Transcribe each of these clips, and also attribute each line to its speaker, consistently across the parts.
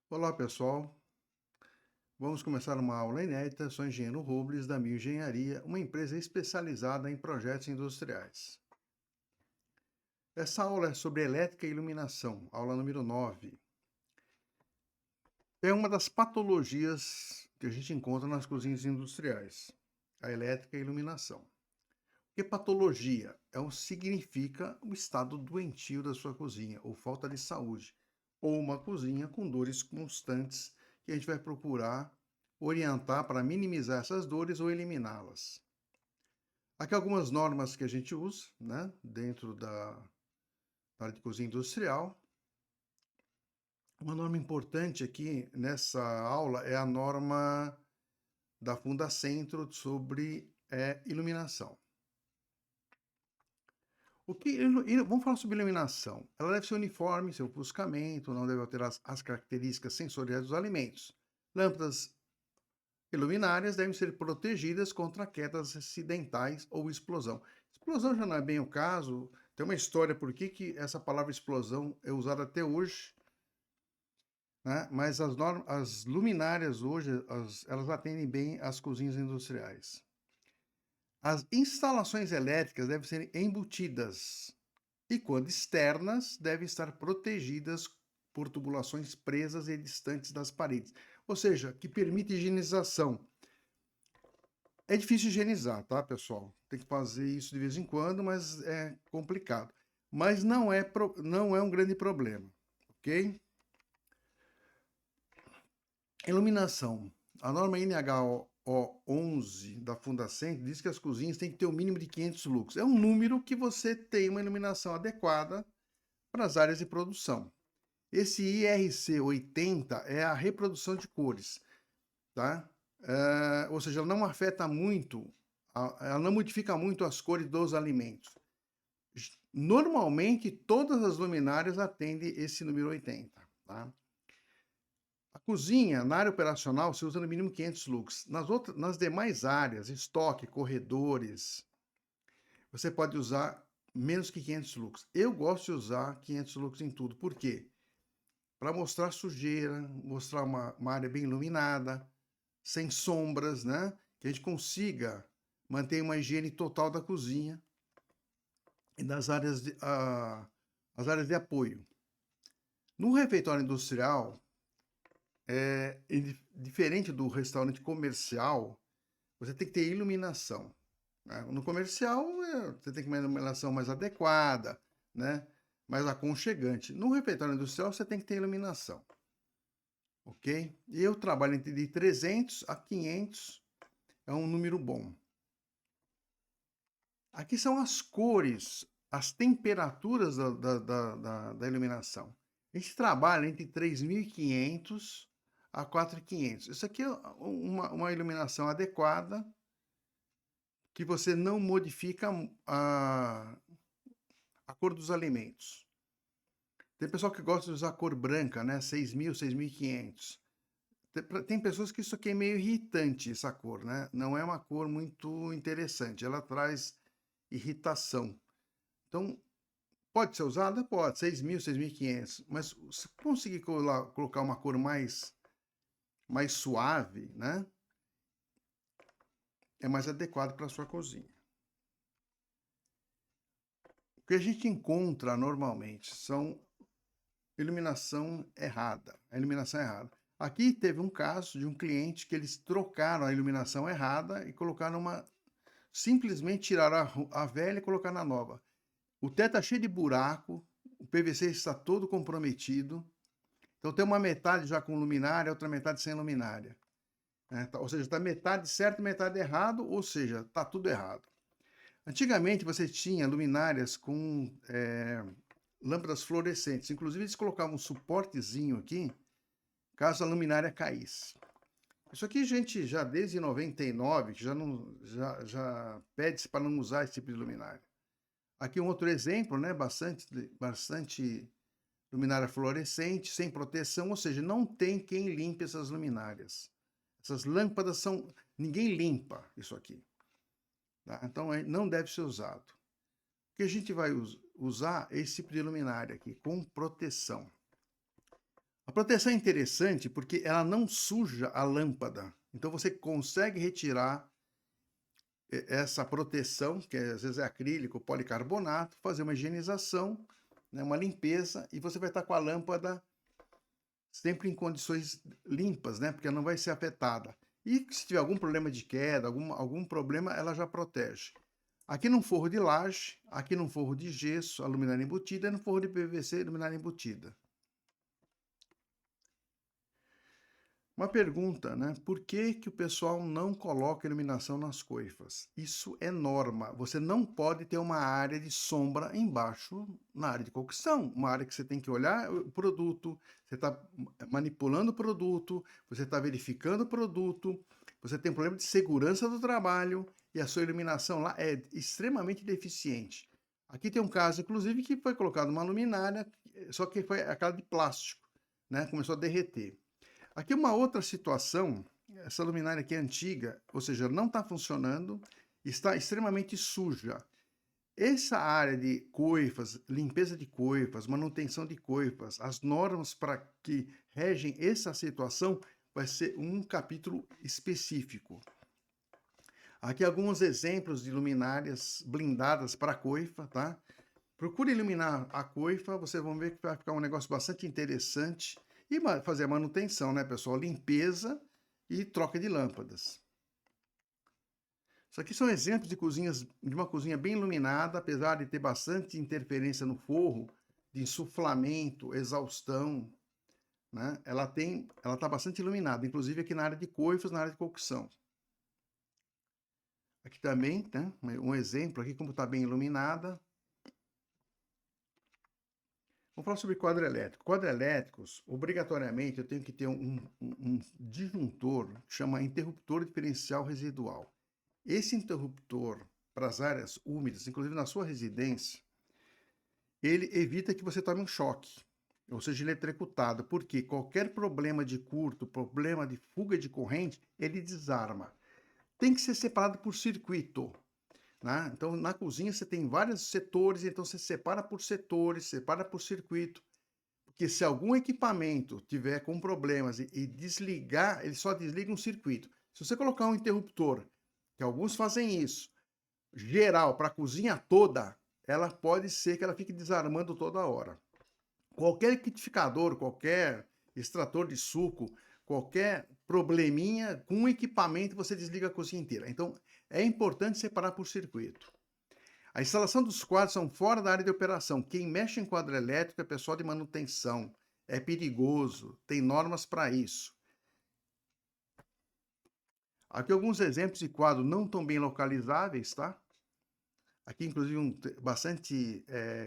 Speaker 1: Olá, pessoal. Vamos começar uma aula inédita. Sou engenheiro Robles, da Mil Engenharia, uma empresa especializada em projetos industriais. Essa aula é sobre elétrica e iluminação, aula número 9. É uma das patologias que a gente encontra nas cozinhas industriais, a elétrica e iluminação. Porque patologia significa o estado doentio da sua cozinha, ou falta de saúde, ou uma cozinha com dores constantes que a gente vai procurar orientar para minimizar essas dores ou eliminá-las. Aqui algumas normas que a gente usa, né, dentro da área de cozinha industrial. Uma norma importante aqui nessa aula é a norma da Fundacentro sobre iluminação. Vamos falar sobre iluminação. Ela deve ser uniforme, seu ofuscamento, não deve alterar as características sensoriais dos alimentos. Lâmpadas e luminárias devem ser protegidas contra quedas acidentais ou explosão. Explosão já não é bem o caso. Tem uma história por que essa palavra explosão é usada até hoje, né? Mas as luminárias hoje, elas atendem bem às cozinhas industriais. As instalações elétricas devem ser embutidas e, quando externas, devem estar protegidas por tubulações presas e distantes das paredes, ou seja, que permite higienização. É difícil higienizar, tá, pessoal? Tem que fazer isso de vez em quando, mas é complicado. Mas não é um grande problema, ok? Iluminação. A norma NHO 11 da Fundacent diz que as cozinhas têm que ter um mínimo de 500 lux. É um número que você tem uma iluminação adequada para as áreas de produção. Esse IRC 80 é a reprodução de cores, tá? Ou seja, ela não afeta muito, ela não modifica muito as cores dos alimentos. Normalmente, todas as luminárias atendem esse número 80, tá? A cozinha, na área operacional, se usa no mínimo 500 lux. Nas demais áreas, estoque, corredores, você pode usar menos que 500 lux. Eu gosto de usar 500 lux em tudo. Por quê? Para mostrar sujeira, mostrar uma área bem iluminada, sem sombras, né? Que a gente consiga manter uma higiene total da cozinha e das as áreas de apoio. No refeitório industrial, diferente do restaurante comercial, você tem que ter iluminação, né? No comercial, você tem que ter uma iluminação mais adequada, né? Mais aconchegante. No refeitório industrial, você tem que ter iluminação, ok? E eu trabalho entre de 300 a 500, é um número bom. Aqui são as cores, as temperaturas da iluminação. A gente trabalha entre 3.500 a 4.500. Isso aqui é uma iluminação adequada, que você não modifica a cor dos alimentos. Tem pessoal que gosta de usar cor branca, né? 6.000, 6.500. Tem pessoas que isso aqui é meio irritante, essa cor, né? Não é uma cor muito interessante. Ela traz irritação. Então, pode ser usada? Pode, 6.000, 6.500. Mas se conseguir colocar uma cor mais suave, né? É mais adequado para a sua cozinha. O que a gente encontra normalmente são iluminação errada. A iluminação errada. Aqui teve um caso de um cliente que eles trocaram a iluminação errada e colocaram simplesmente tiraram a velha e colocaram a nova. O teto está cheio de buraco, o PVC está todo comprometido. Então tem uma metade já com luminária, outra metade sem luminária. Né? Ou seja, está metade certo e metade errado, ou seja, está tudo errado. Antigamente você tinha luminárias com lâmpadas fluorescentes. Inclusive eles colocavam um suportezinho aqui, caso a luminária caísse. Isso aqui, gente, já desde 99, que já pede-se para não usar esse tipo de luminária. Aqui um outro exemplo, né? Bastante luminária fluorescente, sem proteção, ou seja, não tem quem limpe essas luminárias. Essas lâmpadas são. Ninguém limpa isso aqui. Tá? Então não deve ser usado. O que a gente vai usar é esse tipo de luminária aqui, com proteção. proteção é interessante porque ela não suja a lâmpada. Então você consegue retirar essa proteção, que às vezes é acrílico, policarbonato, fazer uma higienização, né, uma limpeza, e você vai estar com a lâmpada sempre em condições limpas, né, porque ela não vai ser afetada. E se tiver algum problema de queda, algum problema, ela já protege. Aqui num forro de laje, aqui num forro de gesso, a luminária embutida, e no forro de PVC, luminária embutida. Uma pergunta, né? Por que que o pessoal não coloca iluminação nas coifas? Isso é norma. Você não pode ter uma área de sombra embaixo na área de cocção. Uma área que você tem que olhar o produto, você está manipulando o produto, você está verificando o produto, você tem problema de segurança do trabalho e a sua iluminação lá é extremamente deficiente. Aqui tem um caso, inclusive, que foi colocado uma luminária, só que foi aquela de plástico, né? Começou a derreter. Aqui uma outra situação, essa luminária aqui é antiga, ou seja, não está funcionando, está extremamente suja. Essa área de coifas, limpeza de coifas, manutenção de coifas, as normas para que regem essa situação vai ser um capítulo específico. Aqui alguns exemplos de luminárias blindadas para coifa, tá? Procure iluminar a coifa, vocês vão ver que vai ficar um negócio bastante interessante. E fazer a manutenção, né, pessoal? Limpeza e troca de lâmpadas. Isso aqui são exemplos de cozinhas, de uma cozinha bem iluminada, apesar de ter bastante interferência no forro, de insuflamento, exaustão, né? Ela está bastante iluminada, inclusive aqui na área de coifas, na área de cocção. Aqui também, né, um exemplo aqui como está bem iluminada. Vamos falar sobre quadro elétrico. Quadro elétricos, obrigatoriamente, eu tenho que ter um disjuntor que chama interruptor diferencial residual. Esse interruptor para as áreas úmidas, inclusive na sua residência, ele evita que você tome um choque, ou seja, eletrocutado, porque qualquer problema de curto, problema de fuga de corrente, ele desarma. Tem que ser separado por circuito. Né? Então, na cozinha você tem vários setores, então você separa por setores, separa por circuito, porque se algum equipamento tiver com problemas e desligar, ele só desliga um circuito. Se você colocar um interruptor, que alguns fazem isso, geral, para a cozinha toda, ela pode ser que ela fique desarmando toda hora. Qualquer liquidificador, qualquer extrator de suco, qualquer probleminha com um equipamento, você desliga a cozinha inteira. Então, é importante separar por circuito. A instalação dos quadros são fora da área de operação. Quem mexe em quadro elétrico é pessoal de manutenção. É perigoso, tem normas para isso. Aqui alguns exemplos de quadros não tão bem localizáveis, tá? Aqui, inclusive,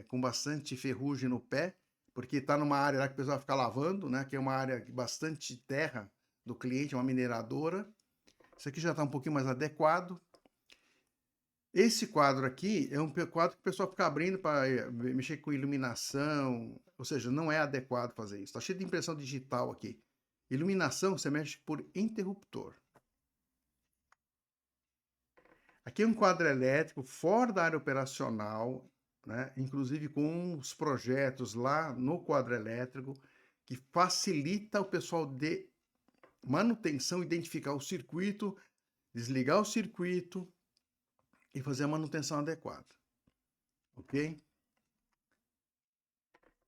Speaker 1: com bastante ferrugem no pé, porque está numa área lá que o pessoal vai ficar lavando, né? Que é uma área de bastante terra do cliente, uma mineradora. Isso aqui já está um pouquinho mais adequado. Esse quadro aqui é um quadro que o pessoal fica abrindo para mexer com iluminação, ou seja, não é adequado fazer isso. Está cheio de impressão digital aqui. Iluminação você mexe por interruptor. Aqui é um quadro elétrico fora da área operacional, né? Inclusive com os projetos lá no quadro elétrico, que facilita o pessoal de manutenção identificar o circuito, desligar o circuito e fazer a manutenção adequada. Ok?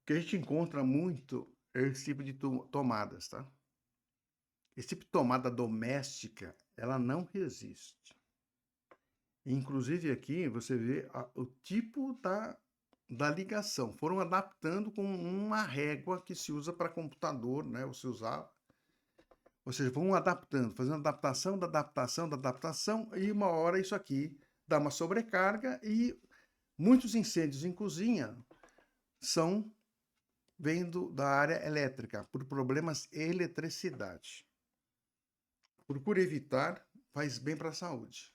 Speaker 1: O que a gente encontra muito é esse tipo de tomadas, tá? Esse tipo de tomada doméstica, ela não resiste. Inclusive aqui você vê o tipo da ligação. Foram adaptando com uma régua que se usa para computador, né? Ou se usava. Ou seja, vão adaptando, fazendo adaptação da adaptação da adaptação, e uma hora isso aqui dá uma sobrecarga e muitos incêndios em cozinha são vindo da área elétrica, por problemas de eletricidade. Procure evitar, faz bem para a saúde.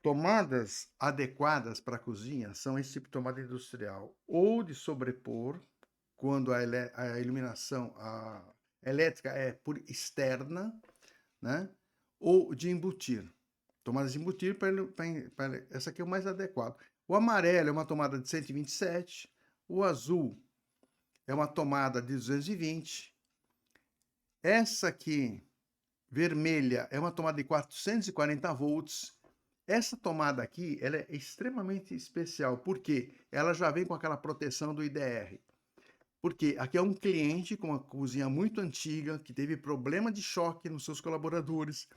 Speaker 1: Tomadas adequadas para a cozinha são esse tipo de tomada industrial, ou de sobrepor, quando a iluminação elétrica é por externa, né? Ou de embutir. Tomadas de embutir, essa aqui é o mais adequado. O amarelo é uma tomada de 127, o azul é uma tomada de 220. Essa aqui, vermelha, é uma tomada de 440 volts. Essa tomada aqui, ela é extremamente especial, porque ela já vem com aquela proteção do IDR. Porque aqui é um cliente com uma cozinha muito antiga, que teve problema de choque nos seus colaboradores.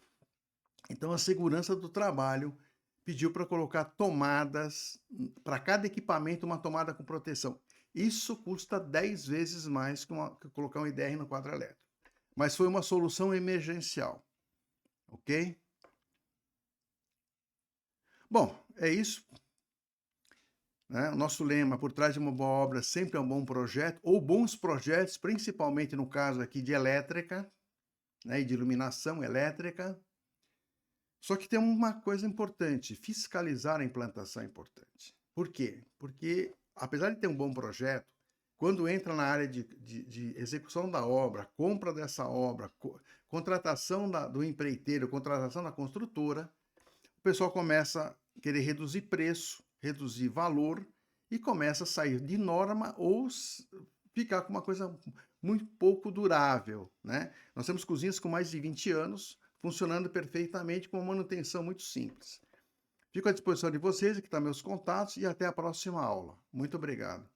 Speaker 1: Então, a segurança do trabalho pediu para colocar tomadas, para cada equipamento, uma tomada com proteção. Isso custa 10 vezes mais que colocar um IDR no quadro elétrico. Mas foi uma solução emergencial, ok? Bom, é isso. Né? O nosso lema, por trás de uma boa obra, sempre é um bom projeto, ou bons projetos, principalmente no caso aqui de elétrica, né, e de iluminação elétrica. Só que tem uma coisa importante, fiscalizar a implantação é importante. Por quê? Porque, apesar de ter um bom projeto, quando entra na área de execução da obra, compra dessa obra, contratação do empreiteiro, contratação da construtora, o pessoal começa a querer reduzir preço, reduzir valor e começa a sair de norma ou ficar com uma coisa muito pouco durável, né? Nós temos cozinhas com mais de 20 anos funcionando perfeitamente com uma manutenção muito simples. Fico à disposição de vocês, aqui estão meus contatos e até a próxima aula. Muito obrigado.